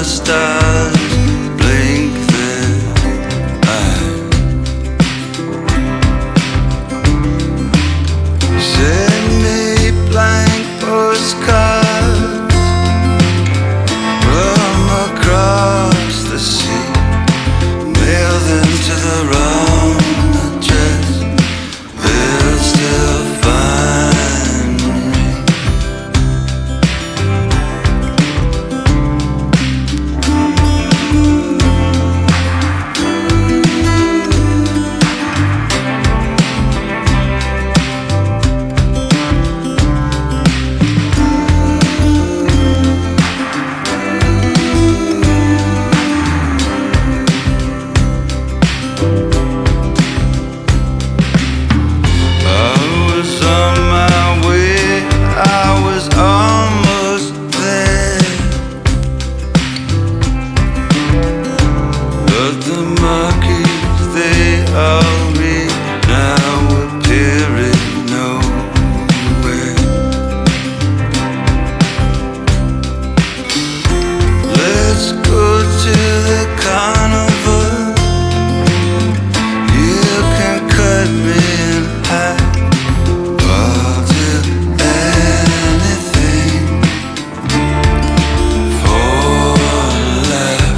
stars blink their eyes. Send me blank postcards from across the sea. Mail them to the wrong address. They'll still find me. The monkeys, they all read now appearing nowhere. Let's go to the carnival. You can cut me in half. I'll do anything for a laugh.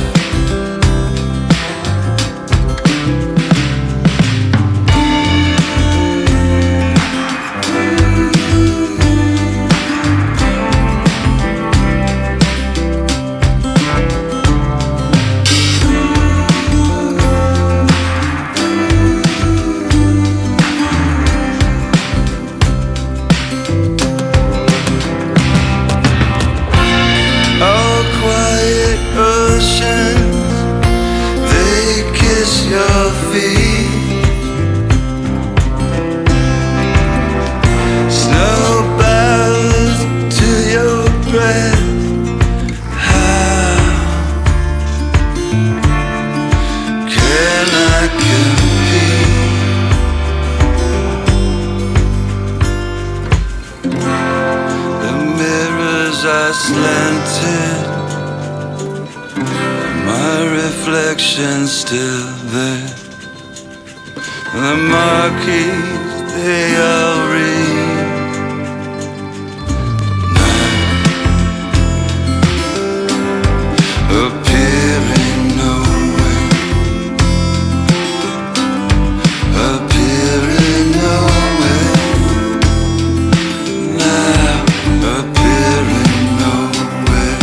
Your feet, snow bows to your breath. How can I compete? The mirrors are slanted, my reflection's still there. The marquees, they all read now, appearing nowhere, appearing nowhere, now appearing nowhere.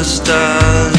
Stars